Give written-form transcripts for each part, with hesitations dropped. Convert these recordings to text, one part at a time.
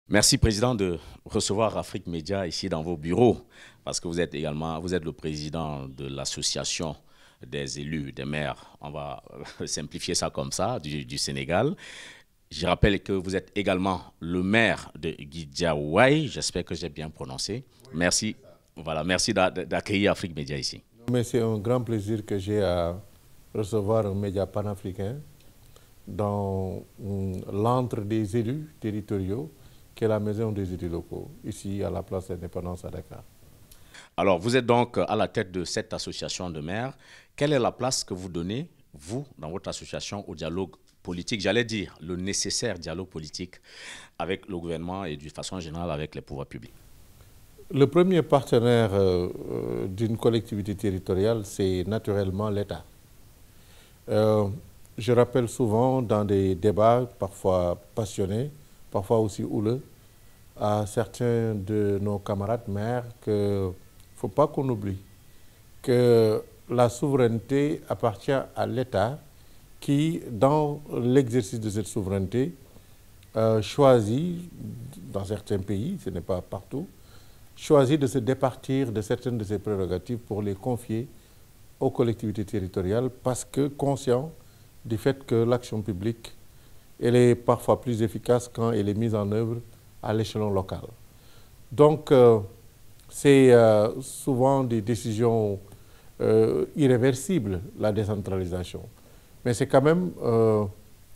Merci, Président, de recevoir Afrique Média ici dans vos bureaux, parce que vous êtes le président de l'association des élus, des maires, on va simplifier ça comme ça, du Sénégal. Je rappelle que vous êtes également le maire de Guidjawai, j'espère que j'ai bien prononcé. Merci, voilà, merci d'accueillir Afrique Média ici. Mais c'est un grand plaisir que j'ai à recevoir un média panafricain dans l'antre des élus territoriaux, qui est la maison des élus locaux, ici à la place de l'Indépendance à Dakar. Alors, vous êtes donc à la tête de cette association de maires. Quelle est la place que vous donnez, vous, dans votre association, au dialogue politique, j'allais dire le nécessaire dialogue politique avec le gouvernement et de façon générale avec les pouvoirs publics? Le premier partenaire d'une collectivité territoriale, c'est naturellement l'État. Je rappelle souvent dans des débats parfois passionnés, parfois aussi houleux, à certains de nos camarades maires qu'il ne faut pas qu'on oublie que la souveraineté appartient à l'État qui, dans l'exercice de cette souveraineté, choisit, dans certains pays, ce n'est pas partout, choisit de se départir de certaines de ses prérogatives pour les confier aux collectivités territoriales parce que conscient du fait que l'action publique, elle est parfois plus efficace quand elle est mise en œuvre à l'échelon local. Donc, c'est souvent des décisions irréversibles, la décentralisation. Mais c'est quand même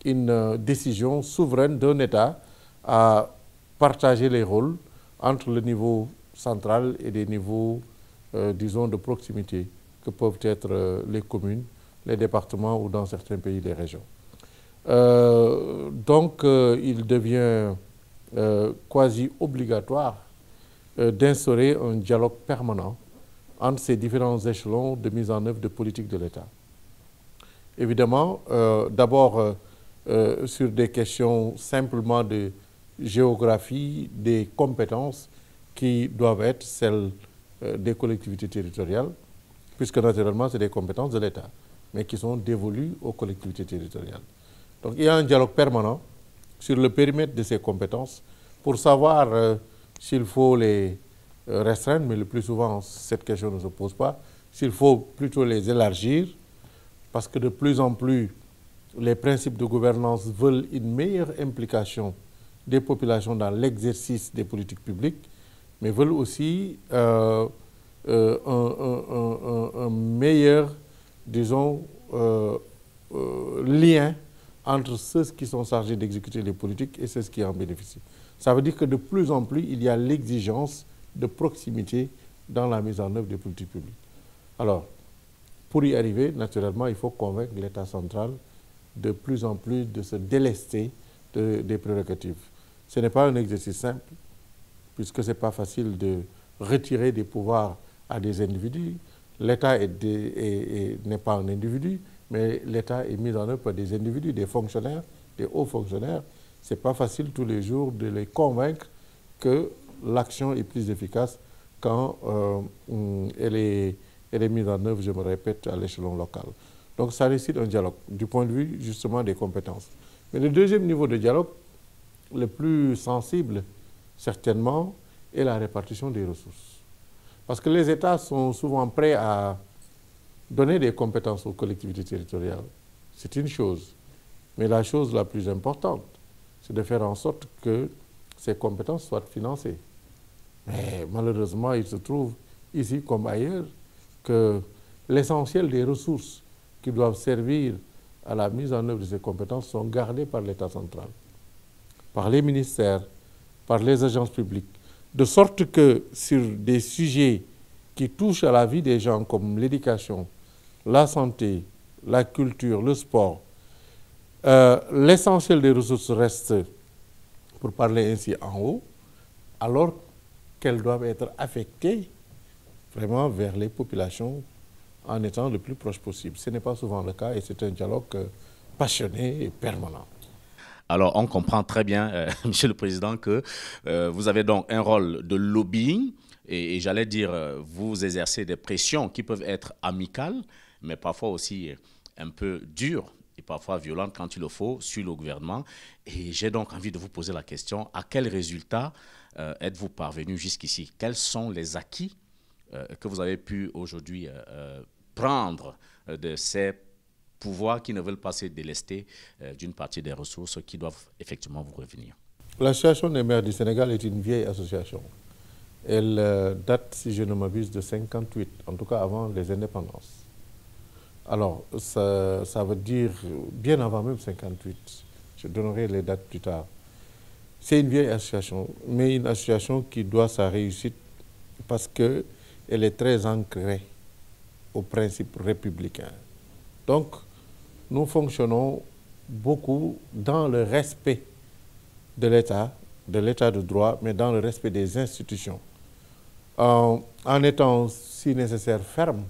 une décision souveraine d'un État à partager les rôles entre le niveau central et des niveaux, disons, de proximité, que peuvent être les communes, les départements ou dans certains pays, les régions. Donc, il devient quasi obligatoire d'instaurer un dialogue permanent entre ces différents échelons de mise en œuvre de politique de l'État. Évidemment, d'abord sur des questions simplement de géographie, des compétences qui doivent être celles des collectivités territoriales, puisque naturellement, c'est des compétences de l'État, mais qui sont dévolues aux collectivités territoriales. Donc, il y a un dialogue permanent sur le périmètre de ces compétences pour savoir s'il faut les restreindre, mais le plus souvent, cette question ne se pose pas, s'il faut plutôt les élargir, parce que de plus en plus, les principes de gouvernance veulent une meilleure implication des populations dans l'exercice des politiques publiques, mais veulent aussi un meilleur, disons, lien entre ceux qui sont chargés d'exécuter les politiques et ceux qui en bénéficient. Ça veut dire que de plus en plus, il y a l'exigence de proximité dans la mise en œuvre des politiques publiques. Alors, pour y arriver, naturellement, il faut convaincre l'État central de plus en plus de se délester des prérogatives. Ce n'est pas un exercice simple, puisque ce n'est pas facile de retirer des pouvoirs à des individus. L'État n'est pas un individu, mais l'État est mis en œuvre par des individus, des fonctionnaires, des hauts fonctionnaires. Ce n'est pas facile tous les jours de les convaincre que l'action est plus efficace quand elle est mise en œuvre, je me répète, à l'échelon local. Donc ça nécessite un dialogue, du point de vue justement des compétences. Mais le deuxième niveau de dialogue, le plus sensible, certainement, est la répartition des ressources. Parce que les États sont souvent prêts à donner des compétences aux collectivités territoriales. C'est une chose. Mais la chose la plus importante, c'est de faire en sorte que ces compétences soient financées. Mais malheureusement, il se trouve ici comme ailleurs que l'essentiel des ressources qui doivent servir à la mise en œuvre de ces compétences sont gardées par l'État central, par les ministères, par les agences publiques, de sorte que sur des sujets qui touchent à la vie des gens comme l'éducation, la santé, la culture, le sport, l'essentiel des ressources reste, pour parler ainsi, en haut, alors qu'elles doivent être affectées vraiment vers les populations en étant le plus proche possible. Ce n'est pas souvent le cas et c'est un dialogue passionné et permanent. Alors, on comprend très bien, Monsieur le Président, que vous avez donc un rôle de lobbying et j'allais dire, vous exercez des pressions qui peuvent être amicales, mais parfois aussi un peu dures et parfois violentes quand il le faut, sur le gouvernement. Et j'ai donc envie de vous poser la question, à quel résultat êtes-vous parvenu jusqu'ici? Quels sont les acquis que vous avez pu aujourd'hui prendre de ces pouvoirs qui ne veulent pas se délester d'une partie des ressources qui doivent effectivement vous revenir? L'Association des maires du Sénégal est une vieille association. Elle date, si je ne m'abuse, de 58, en tout cas avant les indépendances. Alors, ça veut dire bien avant même 58. Je donnerai les dates plus tard. C'est une vieille association, mais une association qui doit sa réussite parce qu'elle est très ancrée aux principes républicains. Donc, nous fonctionnons beaucoup dans le respect de l'État de droit, mais dans le respect des institutions. En étant, si nécessaire, ferme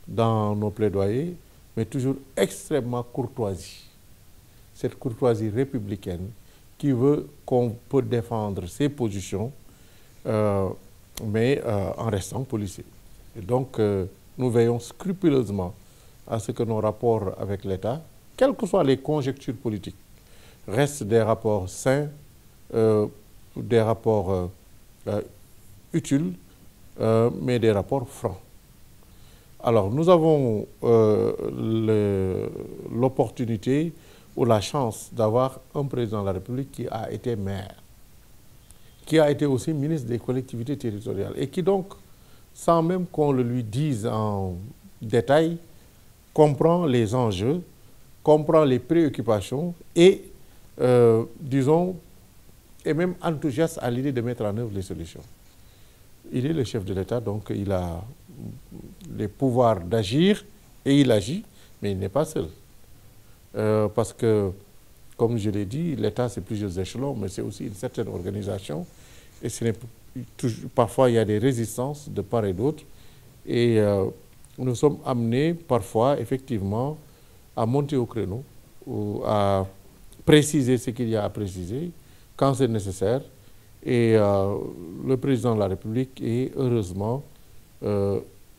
dans nos plaidoyers, mais toujours extrêmement courtoisie. Cette courtoisie républicaine qui veut qu'on peut défendre ses positions, mais en restant policier. Et donc, nous veillons scrupuleusement à ce que nos rapports avec l'État, quelles que soient les conjectures politiques, restent des rapports sains, des rapports utiles, mais des rapports francs. Alors, nous avons l'opportunité ou la chance d'avoir un président de la République qui a été maire, qui a été aussi ministre des collectivités territoriales et qui donc, sans même qu'on le lui dise en détail, comprend les enjeux, comprend les préoccupations et, disons, est même enthousiaste à l'idée de mettre en œuvre les solutions. Il est le chef de l'État, donc il a les pouvoirs d'agir et il agit, mais il n'est pas seul. Parce que, comme je l'ai dit, l'État c'est plusieurs échelons, mais c'est aussi une certaine organisation. Et parfois il y a des résistances de part et d'autre. Et nous sommes amenés parfois, effectivement, à monter au créneau, ou à préciser ce qu'il y a à préciser, quand c'est nécessaire. Et le président de la République est heureusement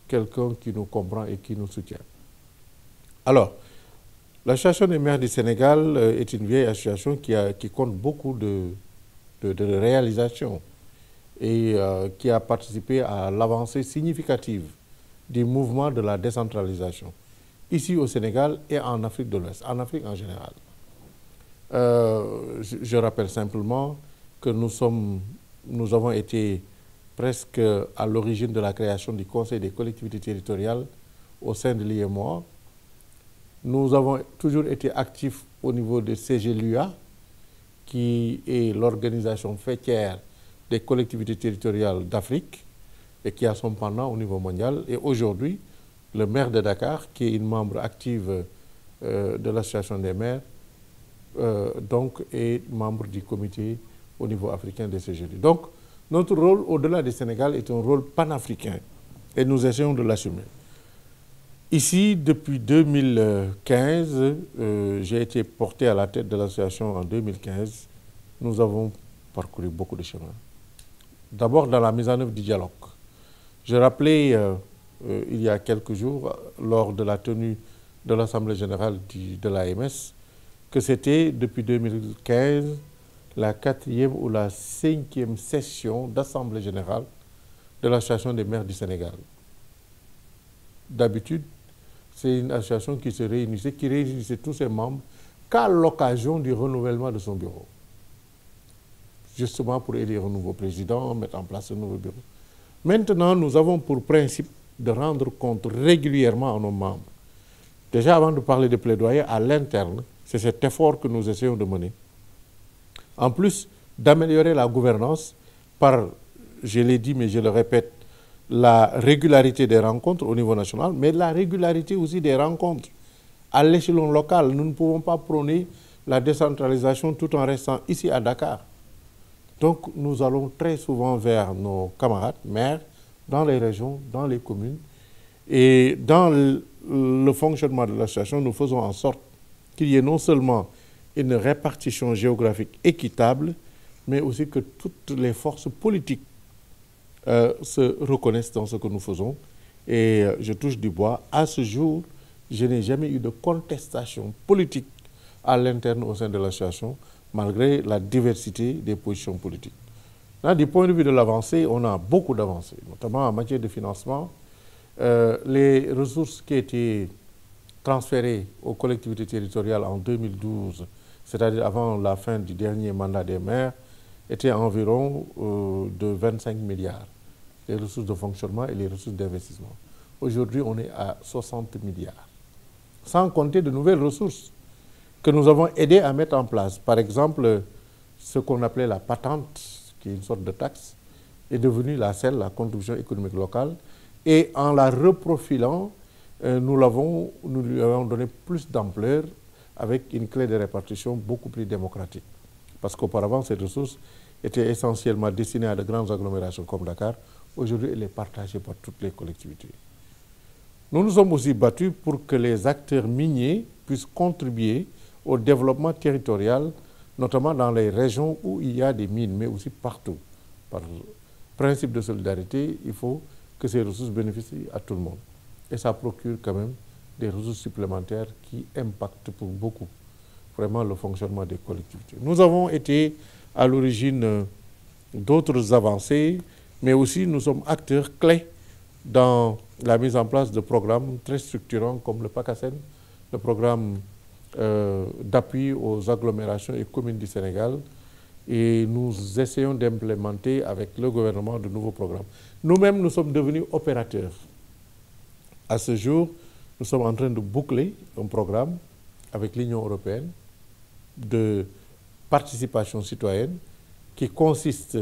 quelqu'un qui nous comprend et qui nous soutient. Alors, l'Association des maires du Sénégal est une vieille association qui compte beaucoup de réalisations et qui a participé à l'avancée significative du mouvement de la décentralisation, ici au Sénégal et en Afrique de l'Ouest, en Afrique en général. Je rappelle simplement que nous avons été presque à l'origine de la création du Conseil des collectivités territoriales au sein de l'IMOA. Nous avons toujours été actifs au niveau de CGLUA, qui est l'organisation faîtière des collectivités territoriales d'Afrique et qui a son pendant au niveau mondial. Et aujourd'hui, le maire de Dakar, qui est une membre active de l'association des maires, donc est membre du comité au niveau africain des CGLUA. Donc, notre rôle, au-delà du Sénégal, est un rôle panafricain et nous essayons de l'assumer. Ici, depuis 2015, j'ai été porté à la tête de l'association en 2015. Nous avons parcouru beaucoup de chemin. D'abord dans la mise en œuvre du dialogue. Je rappelais il y a quelques jours, lors de la tenue de l'Assemblée générale de l'AMS, que c'était depuis 2015 la 4e ou la 5e session d'Assemblée générale de l'Association des maires du Sénégal. D'habitude, c'est une association qui réunissait tous ses membres qu'à l'occasion du renouvellement de son bureau. Justement pour élire un nouveau président, mettre en place un nouveau bureau. Maintenant, nous avons pour principe de rendre compte régulièrement à nos membres. Déjà, avant de parler de plaidoyer à l'interne, c'est cet effort que nous essayons de mener. En plus d'améliorer la gouvernance par, je l'ai dit mais je le répète, la régularité des rencontres au niveau national, mais la régularité aussi des rencontres à l'échelon local. Nous ne pouvons pas prôner la décentralisation tout en restant ici à Dakar. Donc nous allons très souvent vers nos camarades maires dans les régions, dans les communes. Et dans le fonctionnement de l'association, nous faisons en sorte qu'il y ait non seulement une répartition géographique équitable, mais aussi que toutes les forces politiques se reconnaissent dans ce que nous faisons. Et je touche du bois. À ce jour, je n'ai jamais eu de contestation politique à l'interne au sein de l'association, malgré la diversité des positions politiques. Là, du point de vue de l'avancée, on a beaucoup d'avancées, notamment en matière de financement. Les ressources qui étaient transférées aux collectivités territoriales en 2012, c'est-à-dire avant la fin du dernier mandat des maires, étaient environ de 25 milliards, les ressources de fonctionnement et les ressources d'investissement. Aujourd'hui, on est à 60 milliards, sans compter de nouvelles ressources que nous avons aidé à mettre en place. Par exemple, ce qu'on appelait la patente, qui est une sorte de taxe, est devenue la CEL, la contribution économique locale, et en la reprofilant, nous lui avons donné plus d'ampleur avec une clé de répartition beaucoup plus démocratique. Parce qu'auparavant, cette ressource était essentiellement destinée à de grandes agglomérations comme Dakar. Aujourd'hui, elle est partagée par toutes les collectivités. Nous nous sommes aussi battus pour que les acteurs miniers puissent contribuer au développement territorial, notamment dans les régions où il y a des mines, mais aussi partout. Par principe de solidarité, il faut que ces ressources bénéficient à tout le monde. Et ça procure quand même des ressources supplémentaires qui impactent pour beaucoup vraiment le fonctionnement des collectivités. Nous avons été à l'origine d'autres avancées, mais aussi nous sommes acteurs clés dans la mise en place de programmes très structurants comme le PACASEN, le programme d'appui aux agglomérations et communes du Sénégal, et nous essayons d'implémenter avec le gouvernement de nouveaux programmes. Nous-mêmes, nous sommes devenus opérateurs. À ce jour, nous sommes en train de boucler un programme avec l'Union européenne de participation citoyenne qui consiste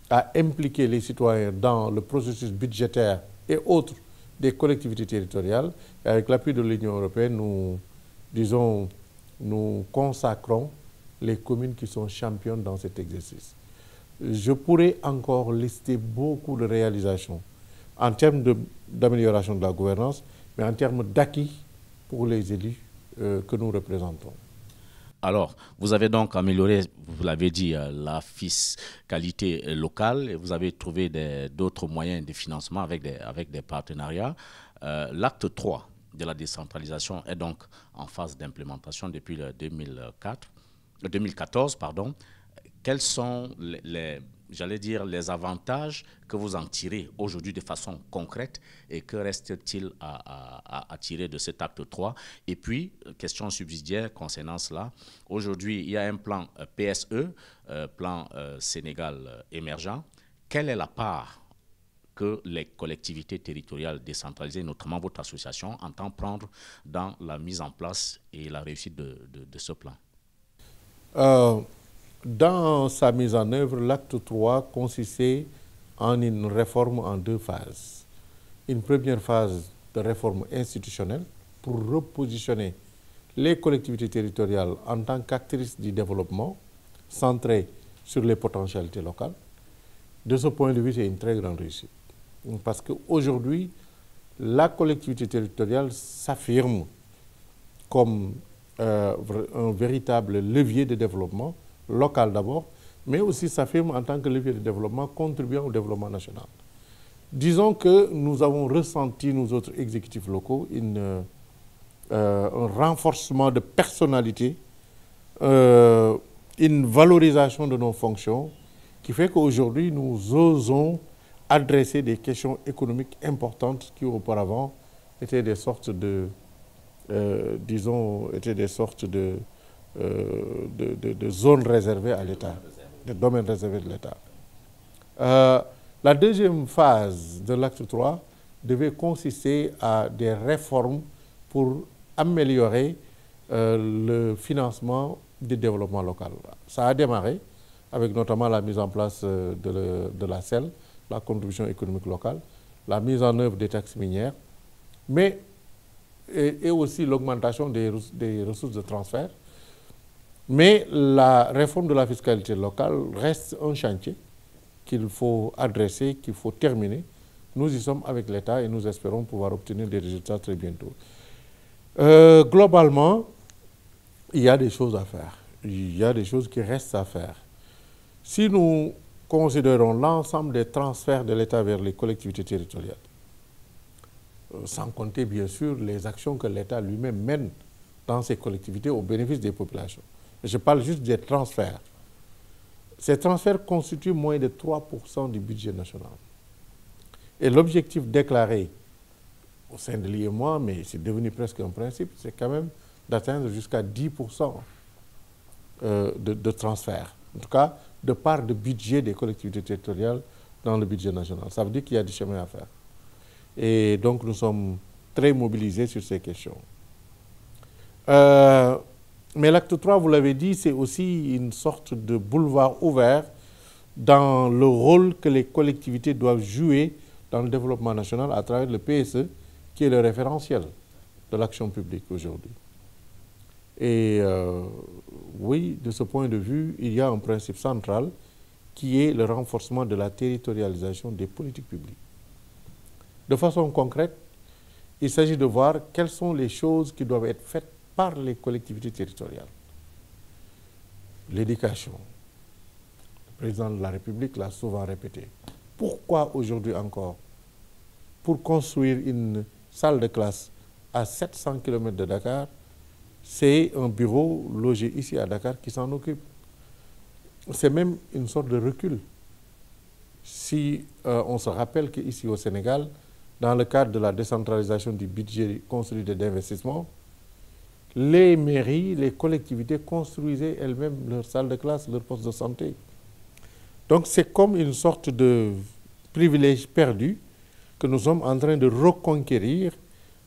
à impliquer les citoyens dans le processus budgétaire et autres des collectivités territoriales. Et avec l'appui de l'Union européenne, nous consacrons les communes qui sont championnes dans cet exercice. Je pourrais encore lister beaucoup de réalisations en termes d'amélioration de la gouvernance, mais en termes d'acquis pour les élus que nous représentons. Alors, vous avez donc amélioré, vous l'avez dit, la fiscalité locale et vous avez trouvé d'autres moyens de financement avec des partenariats. L'acte 3 de la décentralisation est donc en phase d'implémentation depuis le 2014. Quels sont les avantages que vous en tirez aujourd'hui de façon concrète et que reste-t-il à tirer de cet acte 3? Et puis, question subsidiaire concernant cela, aujourd'hui, il y a un plan PSE, plan Sénégal émergent. Quelle est la part que les collectivités territoriales décentralisées, notamment votre association, entend prendre dans la mise en place et la réussite de ce plan? Dans sa mise en œuvre, l'acte 3 consistait en une réforme en deux phases. Une première phase de réforme institutionnelle pour repositionner les collectivités territoriales en tant qu'actrices du développement centrées sur les potentialités locales. De ce point de vue, c'est une très grande réussite. Parce qu'aujourd'hui, la collectivité territoriale s'affirme comme un véritable levier de développement local d'abord, mais aussi s'affirme en tant que levier de développement contribuant au développement national. Disons que nous avons ressenti, nous autres exécutifs locaux, un renforcement de personnalité, une valorisation de nos fonctions qui fait qu'aujourd'hui nous osons adresser des questions économiques importantes qui auparavant étaient des sortes de zones réservées à l'État, des domaines réservés de l'État. La deuxième phase de l'acte 3 devait consister à des réformes pour améliorer le financement du développement local. Ça a démarré avec notamment la mise en place de la CEL, la contribution économique locale, la mise en œuvre des taxes minières, mais et aussi l'augmentation des ressources de transfert. Mais la réforme de la fiscalité locale reste un chantier qu'il faut adresser, qu'il faut terminer. Nous y sommes avec l'État et nous espérons pouvoir obtenir des résultats très bientôt. Globalement, il y a des choses à faire. Il y a des choses qui restent à faire. Si nous considérons l'ensemble des transferts de l'État vers les collectivités territoriales, sans compter bien sûr les actions que l'État lui-même mène dans ses collectivités au bénéfice des populations. Je parle juste des transferts. Ces transferts constituent moins de 3% du budget national. Et l'objectif déclaré au sein de l'IEMOA, mais c'est devenu presque un principe, c'est quand même d'atteindre jusqu'à 10% de transferts. En tout cas, de part de budget des collectivités territoriales dans le budget national. Ça veut dire qu'il y a du chemin à faire. Et donc, nous sommes très mobilisés sur ces questions. Mais l'acte 3, vous l'avez dit, c'est aussi une sorte de boulevard ouvert dans le rôle que les collectivités doivent jouer dans le développement national à travers le PSE, qui est le référentiel de l'action publique aujourd'hui. Et oui, de ce point de vue, il y a un principe central qui est le renforcement de la territorialisation des politiques publiques. De façon concrète, il s'agit de voir quelles sont les choses qui doivent être faites par les collectivités territoriales. L'éducation. Le président de la République l'a souvent répété. Pourquoi aujourd'hui encore, pour construire une salle de classe à 700 km de Dakar, c'est un bureau logé ici à Dakar qui s'en occupe? C'est même une sorte de recul. Si on se rappelle qu'ici au Sénégal, dans le cadre de la décentralisation du budget consolidé d'investissement, les mairies, les collectivités construisaient elles-mêmes leurs salles de classe, leurs postes de santé. Donc c'est comme une sorte de privilège perdu que nous sommes en train de reconquérir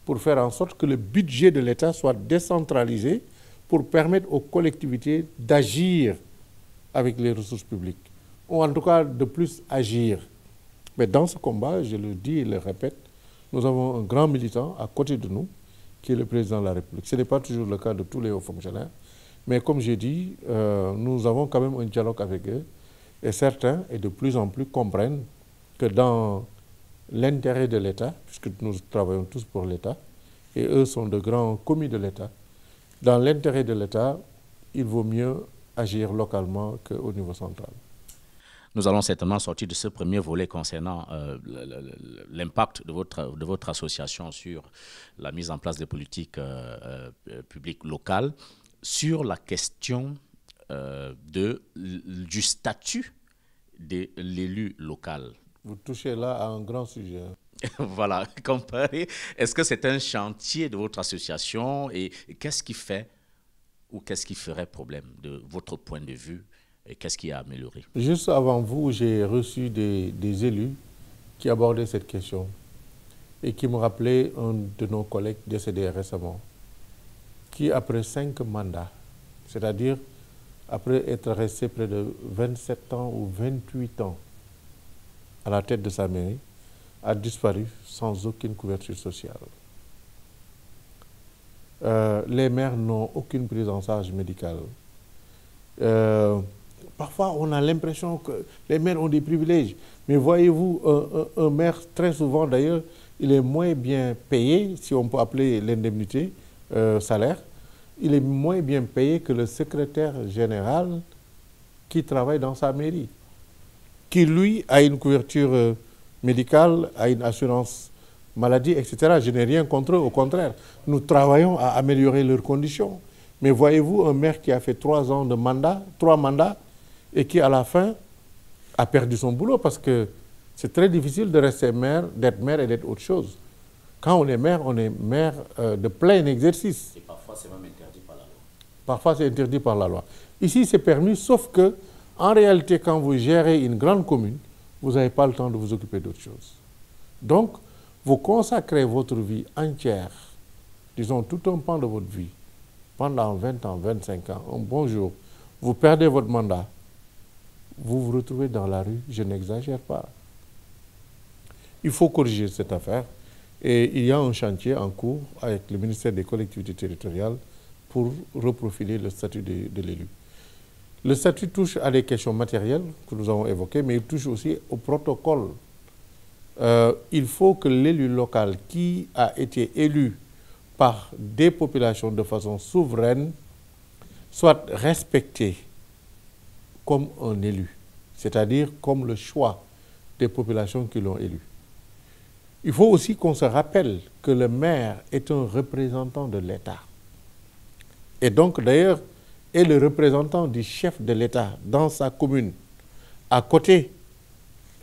pour faire en sorte que le budget de l'État soit décentralisé pour permettre aux collectivités d'agir avec les ressources publiques, ou en tout cas de plus agir. Mais dans ce combat, je le dis et le répète, nous avons un grand militant à côté de nous, qui est le président de la République. Ce n'est pas toujours le cas de tous les hauts fonctionnaires, mais comme j'ai dit, nous avons quand même un dialogue avec eux, et certains, et de plus en plus, comprennent que dans l'intérêt de l'État, puisque nous travaillons tous pour l'État, et eux sont de grands commis de l'État, dans l'intérêt de l'État, il vaut mieux agir localement qu'au niveau central. Nous allons certainement sortir de ce premier volet concernant l'impact de votre association sur la mise en place des politiques publiques locales, sur la question du statut de l'élu local. Vous touchez là à un grand sujet. Voilà, comparé. Est-ce que c'est un chantier de votre association et qu'est-ce qui fait ou qu'est-ce qui ferait problème de votre point de vue et qu'est-ce qui a amélioré? Juste avant vous, j'ai reçu des élus qui abordaient cette question et qui me rappelaient un de nos collègues décédés récemment, qui après 5 mandats, c'est-à-dire après être resté près de 27 ans ou 28 ans à la tête de sa mairie, a disparu sans aucune couverture sociale. Les maires n'ont aucune prise en charge médicale. Parfois, on a l'impression que les maires ont des privilèges. Mais voyez-vous, un maire, très souvent d'ailleurs, il est moins bien payé, si on peut appeler l'indemnité salaire, il est moins bien payé que le secrétaire général qui travaille dans sa mairie, qui lui a une couverture médicale, a une assurance maladie, etc. Je n'ai rien contre eux, au contraire. Nous travaillons à améliorer leurs conditions. Mais voyez-vous, un maire qui a fait 3 ans de mandat, 3 mandats, et qui à la fin a perdu son boulot parce que c'est très difficile de rester maire, d'être maire et d'être autre chose. Quand on est maire de plein exercice. Et parfois c'est même interdit par la loi. Parfois c'est interdit par la loi. Ici c'est permis, sauf que en réalité quand vous gérez une grande commune, vous n'avez pas le temps de vous occuper d'autre chose. Donc, vous consacrez votre vie entière, disons tout un pan de votre vie, pendant 20 ans, 25 ans, un bon jour, vous perdez votre mandat, vous vous retrouvez dans la rue, je n'exagère pas. Il faut corriger cette affaire et il y a un chantier en cours avec le ministère des collectivités territoriales pour reprofiler le statut de l'élu. Le statut touche à des questions matérielles que nous avons évoquées, mais il touche aussi au protocole. Il faut que l'élu local qui a été élu par des populations de façon souveraine soit respecté comme un élu, c'est-à-dire comme le choix des populations qui l'ont élu. Il faut aussi qu'on se rappelle que le maire est un représentant de l'État. Et donc, d'ailleurs, est le représentant du chef de l'État dans sa commune, à côté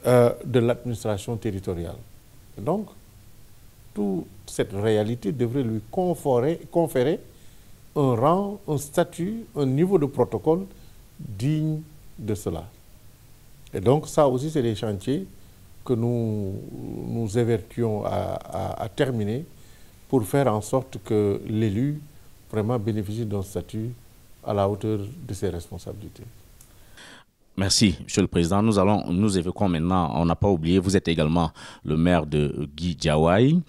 de l'administration territoriale. Et donc, toute cette réalité devrait lui conférer un rang, un statut, un niveau de protocole digne de cela. Et donc, ça aussi, c'est des chantiers que nous évertuons à terminer pour faire en sorte que l'élu vraiment bénéficie d'un statut à la hauteur de ses responsabilités. Merci, Monsieur le Président. Nous évoquons maintenant, on n'a pas oublié, vous êtes également le maire de Guédiawaye.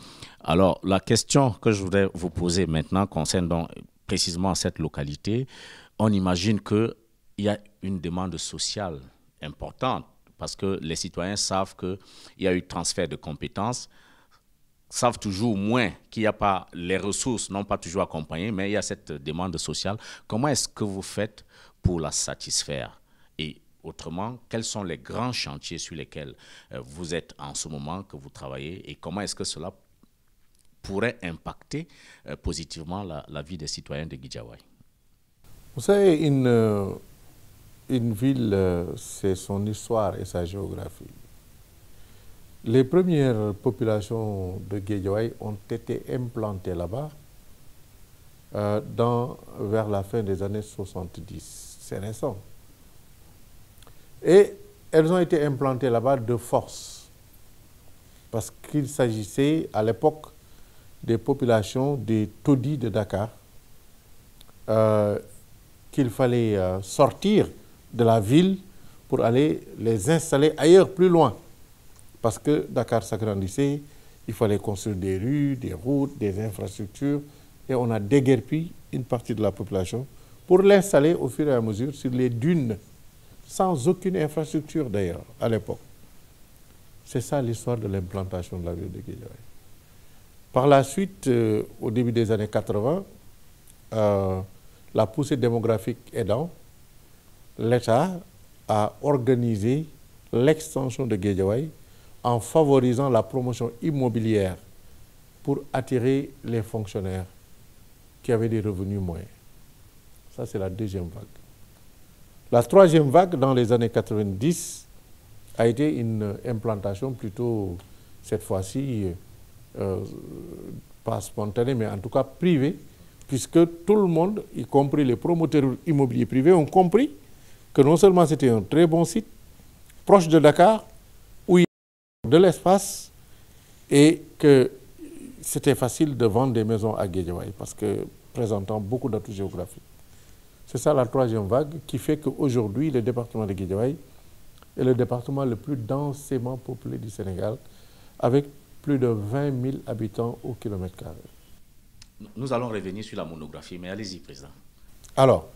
Alors, la question que je voudrais vous poser maintenant concerne donc précisément cette localité. On imagine qu'il y a une demande sociale importante parce que les citoyens savent qu'il y a eu transfert de compétences, savent toujours moins qu'il n'y a pas les ressources, non pas toujours accompagnées, mais il y a cette demande sociale. Comment est-ce que vous faites pour la satisfaire? Et autrement, quels sont les grands chantiers sur lesquels vous êtes en ce moment, que vous travaillez, et comment est-ce que cela pourrait impacter positivement la vie des citoyens de Guédiawaye? Vous savez, une ville, c'est son histoire et sa géographie. Les premières populations de Guédiawaye ont été implantées là-bas vers la fin des années 70. C'est récent. Et elles ont été implantées là-bas de force, parce qu'il s'agissait à l'époque des populations des taudis de Dakar, qu'il fallait sortir de la ville pour aller les installer ailleurs, plus loin. Parce que Dakar s'agrandissait, il fallait construire des rues, des routes, des infrastructures, et on a déguerpi une partie de la population pour l'installer au fur et à mesure sur les dunes, sans aucune infrastructure d'ailleurs, à l'époque. C'est ça l'histoire de l'implantation de la ville de Guédiawaye. Par la suite, au début des années 80, la poussée démographique aidant, l'État a organisé l'extension de Guédiawaye en favorisant la promotion immobilière pour attirer les fonctionnaires qui avaient des revenus moyens. Ça, c'est la deuxième vague. La troisième vague, dans les années 90, a été une implantation plutôt, cette fois-ci, pas spontanée, mais en tout cas privée, puisque tout le monde, y compris les promoteurs immobiliers privés, ont compris que non seulement c'était un très bon site, proche de Dakar, où il y a de l'espace, et que c'était facile de vendre des maisons à Guédiawaye, parce que présentant beaucoup d'atouts géographiques. C'est ça la troisième vague qui fait qu'aujourd'hui, le département de Guédiawaye est le département le plus densément peuplé du Sénégal, avec plus de 20 000 habitants au kilomètre carré. Nous allons revenir sur la monographie, mais allez-y, Président. Alors,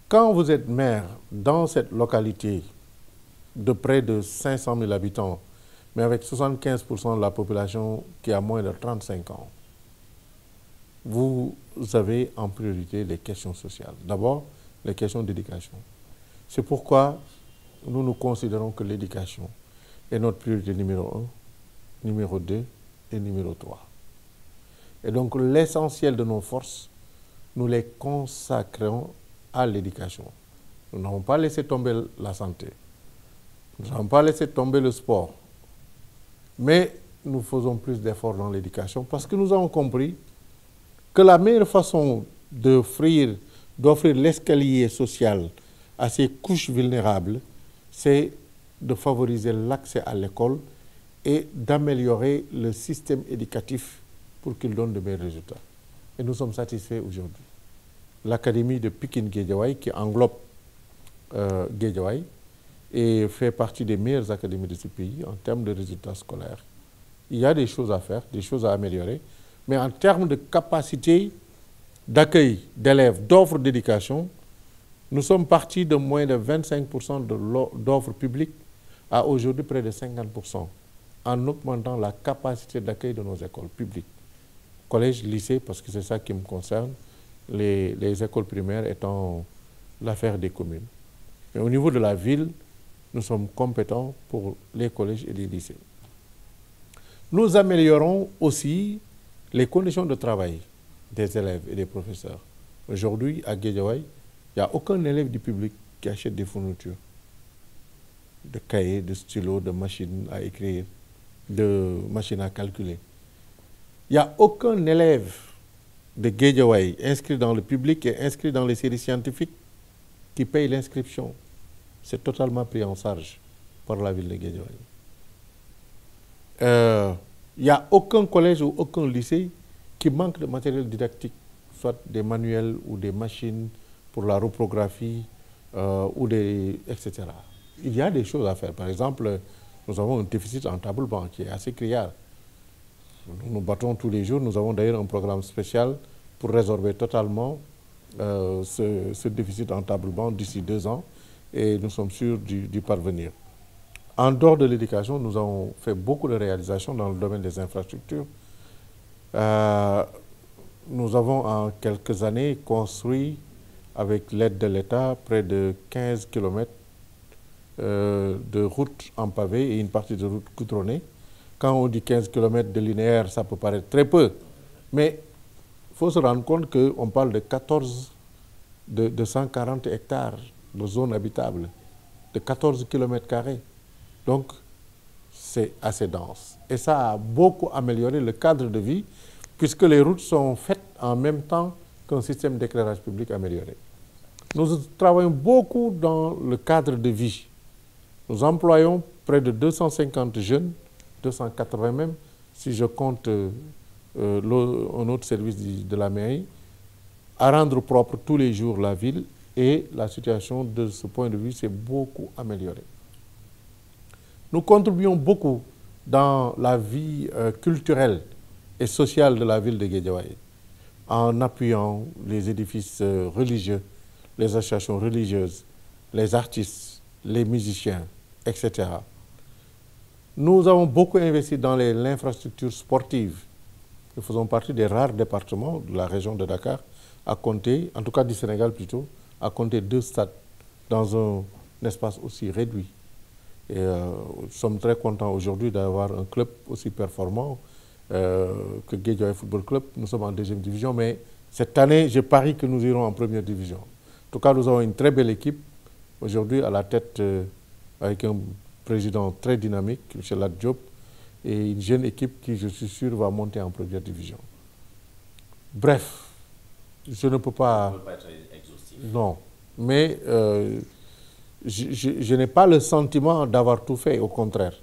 quand vous êtes maire dans cette localité de près de 500 000 habitants, mais avec 75% de la population qui a moins de 35 ans, vous avez en priorité les questions sociales. D'abord, les questions d'éducation. C'est pourquoi nous considérons que l'éducation est notre priorité numéro 1, numéro 2 et numéro 3. Et donc, l'essentiel de nos forces, nous les consacrons à l'éducation. Nous n'avons pas laissé tomber la santé. Nous n'avons pas laissé tomber le sport. Mais nous faisons plus d'efforts dans l'éducation parce que nous avons compris que la meilleure façon d'offrir l'escalier social à ces couches vulnérables, c'est de favoriser l'accès à l'école et d'améliorer le système éducatif pour qu'il donne de meilleurs résultats. Et nous sommes satisfaits aujourd'hui. L'académie de Pikine-Guédiawaye, qui englobe Guédiawaye, et fait partie des meilleures académies de ce pays en termes de résultats scolaires. Il y a des choses à faire, des choses à améliorer, mais en termes de capacité d'accueil d'élèves, d'offres d'éducation, nous sommes partis de moins de 25% d'offres publiques à aujourd'hui près de 50%, en augmentant la capacité d'accueil de nos écoles publiques. Collège, lycée, parce que c'est ça qui me concerne, les écoles primaires étant l'affaire des communes. Mais au niveau de la ville, nous sommes compétents pour les collèges et les lycées. Nous améliorons aussi les conditions de travail des élèves et des professeurs. Aujourd'hui, à Guédiawaye, il n'y a aucun élève du public qui achète des fournitures, de cahiers, de stylos, de machines à écrire, de machines à calculer. Il n'y a aucun élève de Guédiawaye inscrit dans le public et inscrit dans les séries scientifiques qui paye l'inscription. C'est totalement pris en charge par la ville de Guédiawaye. Il n'y a aucun collège ou aucun lycée qui manque de matériel didactique, soit des manuels ou des machines pour la reprographie, etc. Il y a des choses à faire. Par exemple, nous avons un déficit en table-banc qui est assez criard. Nous nous battons tous les jours. Nous avons d'ailleurs un programme spécial pour résorber totalement ce déficit en table-banc d'ici 2 ans. Et nous sommes sûrs d'y parvenir. En dehors de l'éducation, nous avons fait beaucoup de réalisations dans le domaine des infrastructures. Nous avons en quelques années construit, avec l'aide de l'État, près de 15 km de routes en pavé et une partie de routes goudronnées. Quand on dit 15 km de linéaire, ça peut paraître très peu. Mais il faut se rendre compte qu'on parle de 140 hectares de zones habitables, de 14 km². Donc, c'est assez dense. Et ça a beaucoup amélioré le cadre de vie, puisque les routes sont faites en même temps qu'un système d'éclairage public amélioré. Nous travaillons beaucoup dans le cadre de vie. Nous employons près de 250 jeunes, 280 même, si je compte un autre service de la mairie, à rendre propre tous les jours la ville, et la situation de ce point de vue s'est beaucoup améliorée. Nous contribuons beaucoup dans la vie culturelle et sociale de la ville de Guédiawaye, en appuyant les édifices religieux, les associations religieuses, les artistes, les musiciens, etc. Nous avons beaucoup investi dans l'infrastructure sportive. Nous faisons partie des rares départements de la région de Dakar à compter, en tout cas du Sénégal plutôt, à compter 2 stades dans un espace aussi réduit. Et nous sommes très contents aujourd'hui d'avoir un club aussi performant que Guédiawaye Football Club. Nous sommes en 2e division, mais cette année, je parie que nous irons en 1re division. En tout cas, nous avons une très belle équipe aujourd'hui à la tête avec un président très dynamique, M. Lat Diop, et une jeune équipe qui, je suis sûr, va monter en 1re division. Bref, je ne peux pas... Ça ne peut pas être exhaustif. Non, mais je n'ai pas le sentiment d'avoir tout fait, au contraire.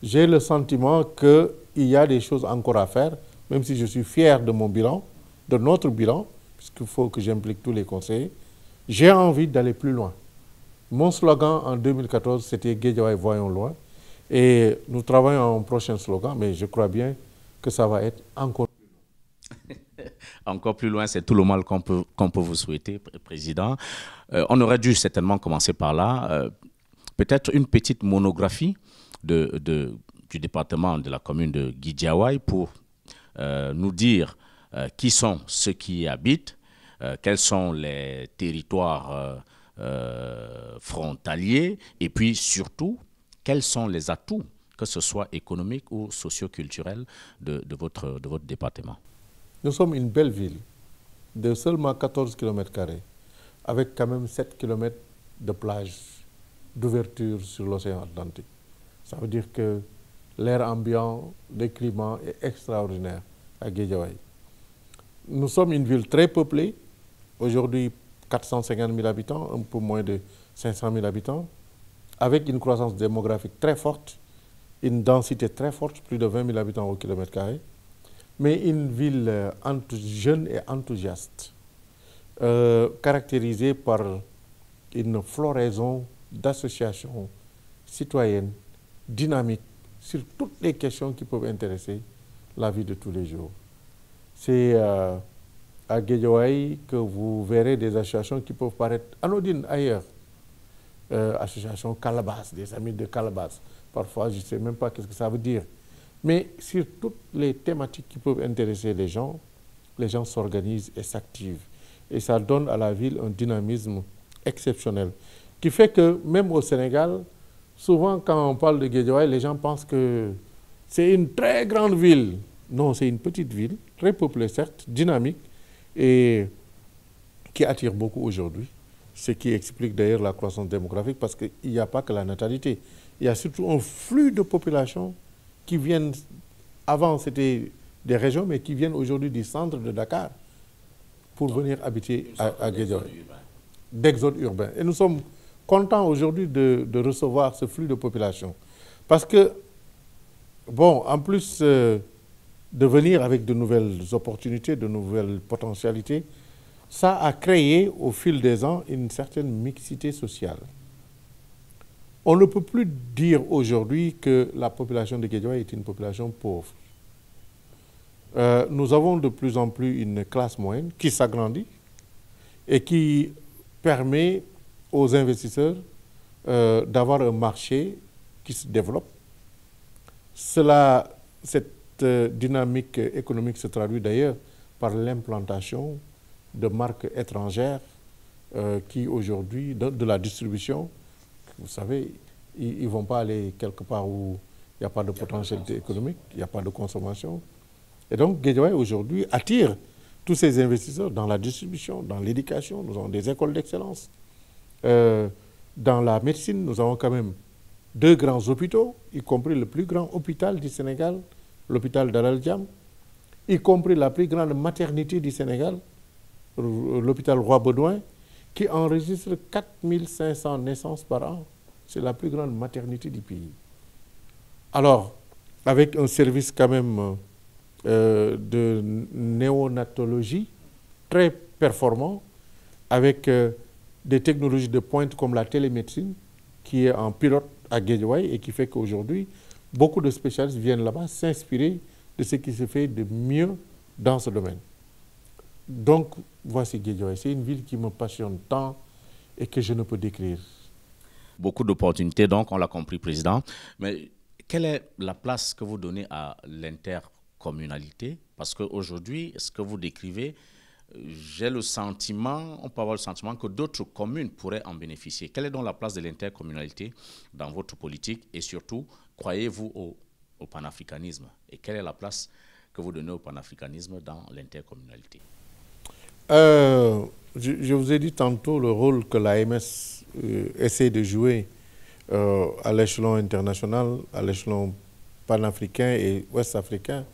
J'ai le sentiment qu'il y a des choses encore à faire, même si je suis fier de mon bilan, de notre bilan, puisqu'il faut que j'implique tous les conseillers. J'ai envie d'aller plus loin. Mon slogan en 2014, c'était « Guédiawaye, voyons loin ». Et nous travaillons à un prochain slogan, mais je crois bien que ça va être encore plus loin. Encore plus loin, c'est tout le mal qu'on peut vous souhaiter, Président. On aurait dû certainement commencer par là. Peut-être une petite monographie du département de la commune de Guédiawaye pour nous dire qui sont ceux qui y habitent, quels sont les territoires frontaliers et puis surtout, quels sont les atouts, que ce soit économiques ou socio-culturels de votre département. Nous sommes une belle ville de seulement 14 km², avec quand même 7 km de plage d'ouverture sur l'océan Atlantique. Ça veut dire que l'air ambiant, le climat est extraordinaire à Guédiawaye. Nous sommes une ville très peuplée, aujourd'hui 450 000 habitants, un peu moins de 500 000 habitants, avec une croissance démographique très forte, une densité très forte, plus de 20 000 habitants au km², mais une ville jeune et enthousiaste, caractérisée par une floraison d'associations citoyennes, dynamiques, sur toutes les questions qui peuvent intéresser la vie de tous les jours. C'est à Guédiawaye que vous verrez des associations qui peuvent paraître anodines ailleurs. Association Calabas, des amis de Calabas. Parfois, je ne sais même pas ce que ça veut dire. Mais sur toutes les thématiques qui peuvent intéresser les gens s'organisent et s'activent. Et ça donne à la ville un dynamisme exceptionnel, qui fait que même au Sénégal, souvent quand on parle de Guédiawaye, les gens pensent que c'est une très grande ville. Non, c'est une petite ville, très peuplée certes, dynamique, et qui attire beaucoup aujourd'hui. Ce qui explique d'ailleurs la croissance démographique, parce qu'il n'y a pas que la natalité. Il y a surtout un flux de population qui viennent, avant c'était des régions, mais qui viennent aujourd'hui du centre de Dakar pour venir habiter à Guédiawaye, d'exode urbain. Et nous sommes contents aujourd'hui de recevoir ce flux de population. Parce que, bon, en plus de venir avec de nouvelles opportunités, de nouvelles potentialités, ça a créé au fil des ans une certaine mixité sociale. On ne peut plus dire aujourd'hui que la population de Guédiawaye est une population pauvre. Nous avons de plus en plus une classe moyenne qui s'agrandit et qui permet aux investisseurs d'avoir un marché qui se développe. Cette dynamique économique se traduit d'ailleurs par l'implantation de marques étrangères qui aujourd'hui, de la distribution, vous savez, ils ne vont pas aller quelque part où il n'y a pas de potentialité économique, il n'y a pas de consommation. Et donc, Guédiawaye aujourd'hui attire tous ces investisseurs dans la distribution, dans l'éducation. Nous avons des écoles d'excellence. Dans la médecine, nous avons quand même 2 grands hôpitaux, y compris le plus grand hôpital du Sénégal, l'hôpital d'Al Diam, y compris la plus grande maternité du Sénégal, l'hôpital Roi-Baudouin, qui enregistre 4500 naissances par an. C'est la plus grande maternité du pays. Alors, avec un service quand même de néonatologie très performant, avec des technologies de pointe comme la télémédecine, qui est en pilote à Guédiawaye et qui fait qu'aujourd'hui, beaucoup de spécialistes viennent là-bas s'inspirer de ce qui se fait de mieux dans ce domaine. Donc, voici Guédiawaye. C'est une ville qui me passionne tant et que je ne peux décrire. Beaucoup d'opportunités, donc, on l'a compris, Président. Mais quelle est la place que vous donnez à l'intercommunalité? Parce qu'aujourd'hui, ce que vous décrivez, j'ai le sentiment, on peut avoir le sentiment que d'autres communes pourraient en bénéficier. Quelle est donc la place de l'intercommunalité dans votre politique? Et surtout, croyez-vous au panafricanisme? Et quelle est la place que vous donnez au panafricanisme dans l'intercommunalité? Je vous ai dit tantôt le rôle que l'AMS essaie de jouer à l'échelon international, à l'échelon panafricain et ouest-africain.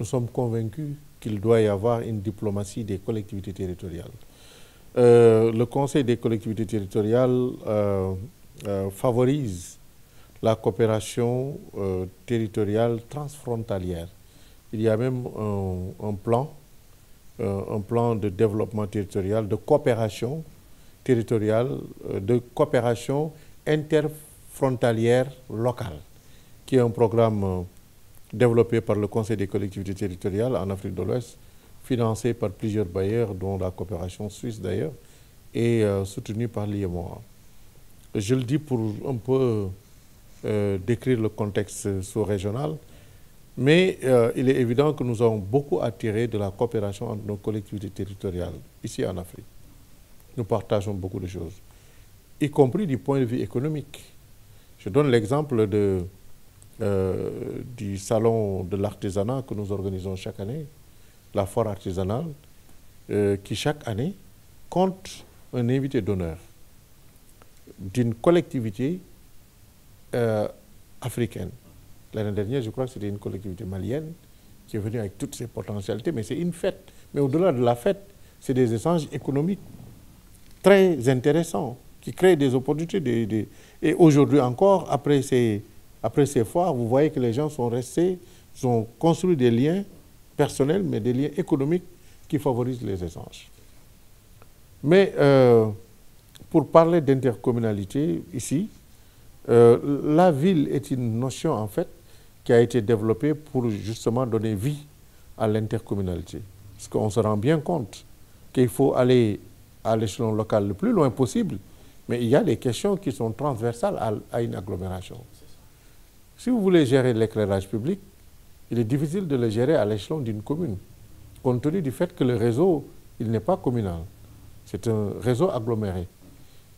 Nous sommes convaincus qu'il doit y avoir une diplomatie des collectivités territoriales. Le Conseil des collectivités territoriales favorise la coopération territoriale transfrontalière. Il y a même un plan de développement territorial, de coopération territoriale, de coopération interfrontalière locale, qui est un programme développé par le Conseil des collectivités territoriales en Afrique de l'Ouest, financé par plusieurs bailleurs, dont la coopération suisse d'ailleurs, et soutenu par l'IMOA. Je le dis pour un peu décrire le contexte sous-régional, mais il est évident que nous avons beaucoup à tirer de la coopération entre nos collectivités territoriales, ici en Afrique. Nous partageons beaucoup de choses, y compris du point de vue économique. Je donne l'exemple du salon de l'artisanat que nous organisons chaque année, la foire artisanale, qui chaque année compte un invité d'honneur d'une collectivité africaine. L'année dernière, je crois que c'était une collectivité malienne qui est venue avec toutes ses potentialités, mais c'est une fête. Mais au-delà de la fête, c'est des échanges économiques très intéressants qui créent des opportunités. Et aujourd'hui encore, après ces foires, vous voyez que les gens sont restés, ont construit des liens personnels, mais des liens économiques qui favorisent les échanges. Mais pour parler d'intercommunalité ici, la ville est une notion en fait qui a été développée pour justement donner vie à l'intercommunalité. Parce qu'on se rend bien compte qu'il faut aller à l'échelon local le plus loin possible, mais il y a des questions qui sont transversales à une agglomération. Si vous voulez gérer l'éclairage public, il est difficile de le gérer à l'échelon d'une commune, compte tenu du fait que le réseau, il n'est pas communal. C'est un réseau aggloméré.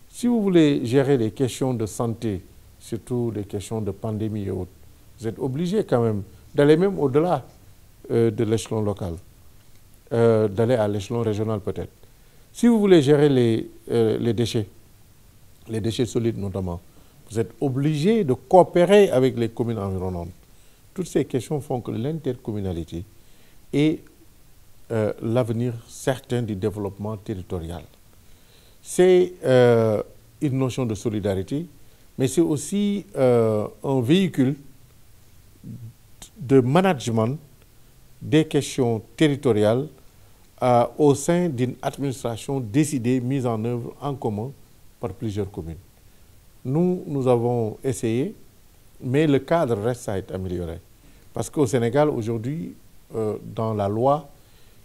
Si vous voulez gérer les questions de santé, surtout des questions de pandémie et autres, vous êtes obligé quand même d'aller même au-delà de l'échelon local, d'aller à l'échelon régional peut-être. Si vous voulez gérer les déchets solides notamment, vous êtes obligé de coopérer avec les communes environnantes. Toutes ces questions font que l'intercommunalité est l'avenir certain du développement territorial. C'est une notion de solidarité, mais c'est aussi un véhicule de management des questions territoriales au sein d'une administration décidée, mise en œuvre en commun par plusieurs communes. Nous avons essayé, mais le cadre reste à être amélioré. Parce qu'au Sénégal, aujourd'hui, dans la loi,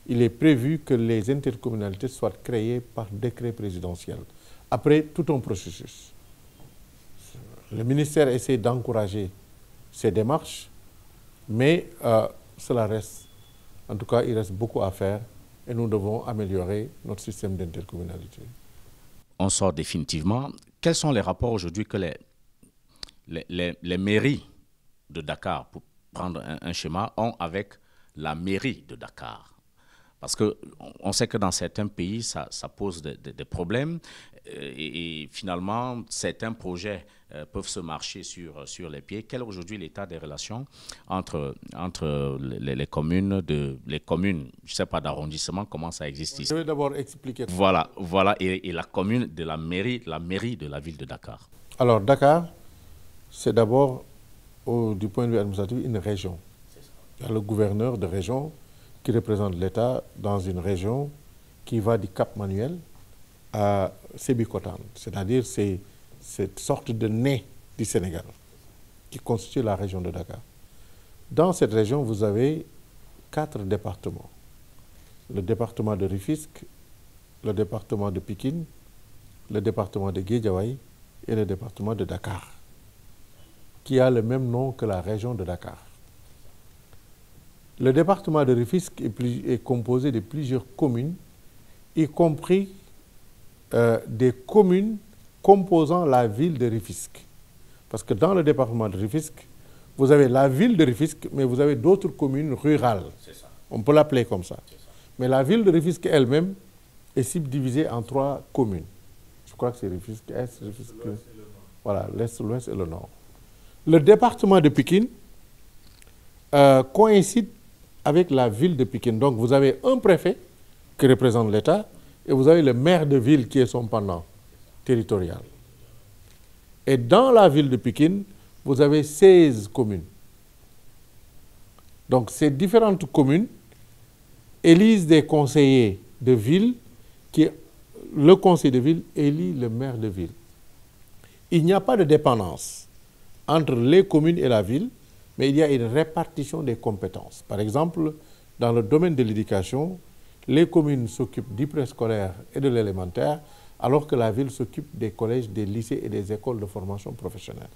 il est prévu que les intercommunalités soient créées par décret présidentiel, après tout un processus. Le ministère essaie d'encourager ces démarches, mais cela reste, en tout cas, il reste beaucoup à faire et nous devons améliorer notre système d'intercommunalité. On sort définitivement. Quels sont les rapports aujourd'hui que les mairies de Dakar, pour prendre un schéma, ont avec la mairie de Dakar? Parce qu'on sait que dans certains pays, ça pose des problèmes et finalement, certains projets peuvent se marcher sur les pieds. Quel est aujourd'hui l'état des relations entre les communes, je ne sais pas, d'arrondissement, comment ça existe ici? Je vais d'abord expliquer. Voilà, et la commune de la mairie de la ville de Dakar. Alors, Dakar, c'est d'abord, du point de vue administratif, une région. Il y a le gouverneur de région qui représente l'État dans une région qui va du Cap Manuel à Sébikotane, c'est-à-dire c'est cette sorte de nez du Sénégal qui constitue la région de Dakar. Dans cette région, vous avez 4 départements. Le département de Rufisque, le département de Pikine, le département de Guédiawaye et le département de Dakar, qui a le même nom que la région de Dakar. Le département de Rufisque est composé de plusieurs communes, y compris des communes composant la ville de Rufisque. Parce que dans le département de Rufisque, vous avez la ville de Rufisque, mais vous avez d'autres communes rurales. On peut l'appeler comme ça. Mais la ville de Rufisque elle-même est subdivisée en 3 communes. Je crois que c'est Rufisque Est, Rufisque... Voilà, l'Est, l'Ouest et le Nord. Le département de Pikine coïncide avec la ville de Pikine. Donc vous avez un préfet qui représente l'État et vous avez le maire de ville qui est son pendant territorial. Et dans la ville de Pikine, vous avez 16 communes. Donc ces différentes communes élisent des conseillers de ville, le conseil de ville élit le maire de ville. Il n'y a pas de dépendance entre les communes et la ville, mais il y a une répartition des compétences. Par exemple, dans le domaine de l'éducation, les communes s'occupent du préscolaire et de l'élémentaire, alors que la ville s'occupe des collèges, des lycées et des écoles de formation professionnelle.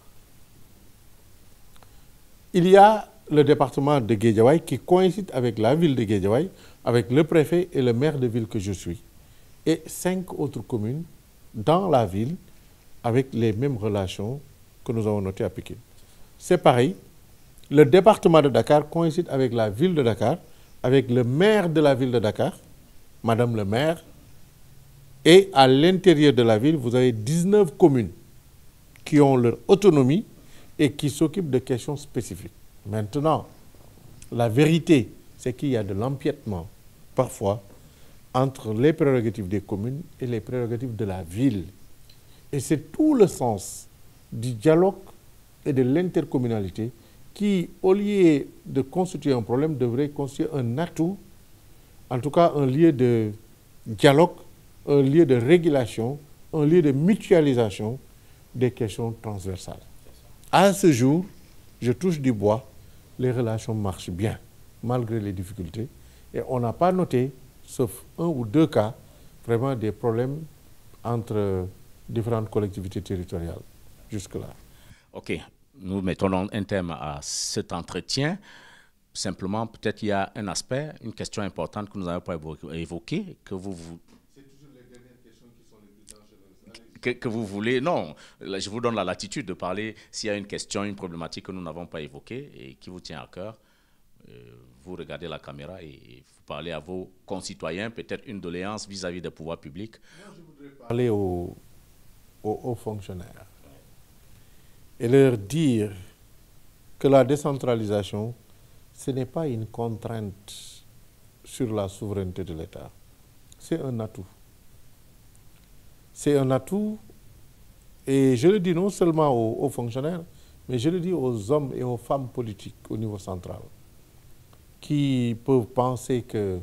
Il y a le département de Guédiawaye qui coïncide avec la ville de Guédiawaye, avec le préfet et le maire de ville que je suis, et 5 autres communes dans la ville avec les mêmes relations que nous avons notées à Pikine. C'est pareil. Le département de Dakar coïncide avec la ville de Dakar, avec le maire de la ville de Dakar, Madame le maire, et à l'intérieur de la ville, vous avez 19 communes qui ont leur autonomie et qui s'occupent de questions spécifiques. Maintenant, la vérité, c'est qu'il y a de l'empiètement, parfois, entre les prérogatives des communes et les prérogatives de la ville. Et c'est tout le sens du dialogue et de l'intercommunalité qui, au lieu de constituer un problème, devrait constituer un atout, en tout cas un lieu de dialogue, un lieu de régulation, un lieu de mutualisation des questions transversales. À ce jour, je touche du bois, les relations marchent bien, malgré les difficultés, et on n'a pas noté, sauf 1 ou 2 cas, vraiment des problèmes entre différentes collectivités territoriales, jusque-là. OK. Nous mettons un terme à cet entretien. Simplement, peut-être il y a un aspect, une question importante que nous n'avons pas évoquée, que vous... C'est toujours les dernières questions qui sont les plus dangereuses. Que vous voulez... Non, là, je vous donne la latitude de parler s'il y a une question, une problématique que nous n'avons pas évoquée et qui vous tient à cœur. vous regardez la caméra et vous parlez à vos concitoyens, peut-être une doléance vis-à-vis des pouvoirs publics. Moi, je voudrais parler aux fonctionnaires et leur dire que la décentralisation, ce n'est pas une contrainte sur la souveraineté de l'État. C'est un atout. C'est un atout, et je le dis non seulement aux fonctionnaires, mais je le dis aux hommes et aux femmes politiques au niveau central, qui peuvent penser que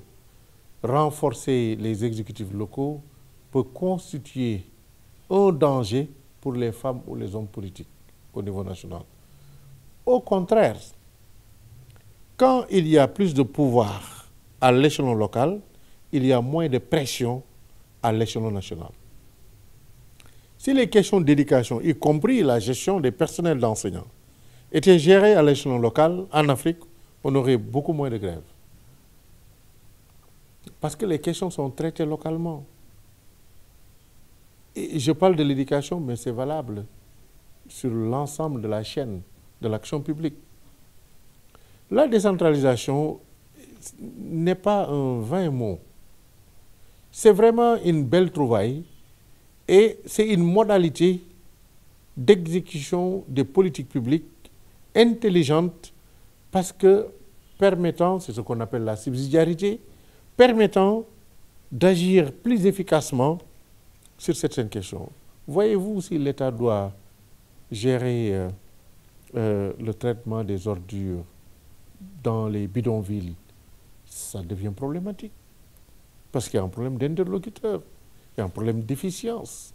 renforcer les exécutifs locaux peut constituer un danger pour les femmes ou les hommes politiques au niveau national. Au contraire, quand il y a plus de pouvoir à l'échelon local, il y a moins de pression à l'échelon national. Si les questions d'éducation, y compris la gestion des personnels d'enseignants, étaient gérées à l'échelon local, en Afrique, on aurait beaucoup moins de grèves. Parce que les questions sont traitées localement. Et je parle de l'éducation, mais c'est valable sur l'ensemble de la chaîne de l'action publique. La décentralisation n'est pas un vain mot. C'est vraiment une belle trouvaille et c'est une modalité d'exécution des politiques publiques intelligentes parce que permettant, c'est ce qu'on appelle la subsidiarité, permettant d'agir plus efficacement sur certaines questions. Voyez-vous, si l'État doit gérer le traitement des ordures dans les bidonvilles, ça devient problématique. Parce qu'il y a un problème d'interlocuteur, il y a un problème d'efficience.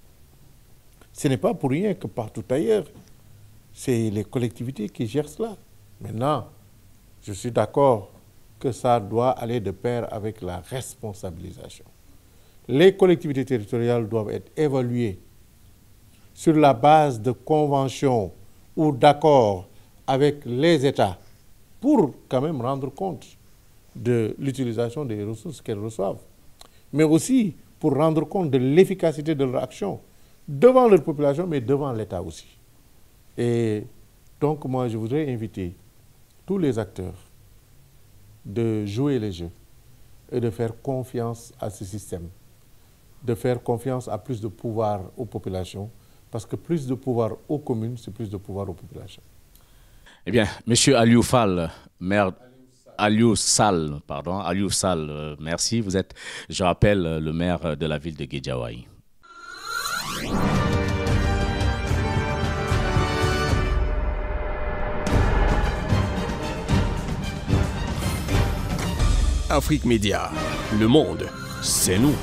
Ce n'est pas pour rien que partout ailleurs, c'est les collectivités qui gèrent cela. Maintenant, je suis d'accord que ça doit aller de pair avec la responsabilisation. Les collectivités territoriales doivent être évaluées sur la base de conventions ou d'accords avec les États pour quand même rendre compte de l'utilisation des ressources qu'elles reçoivent, mais aussi pour rendre compte de l'efficacité de leur action devant leur population, mais devant l'État aussi. Et donc, moi, je voudrais inviter tous les acteurs de jouer les jeux et de faire confiance à ce système, de faire confiance à plus de pouvoir aux populations, parce que plus de pouvoir aux communes, c'est plus de pouvoir aux populations. Eh bien, M. Aliou Fall, maire Aliou Sall, merci. Vous êtes, je rappelle, le maire de la ville de Guédiawaye. Afrique Média, le monde, c'est nous.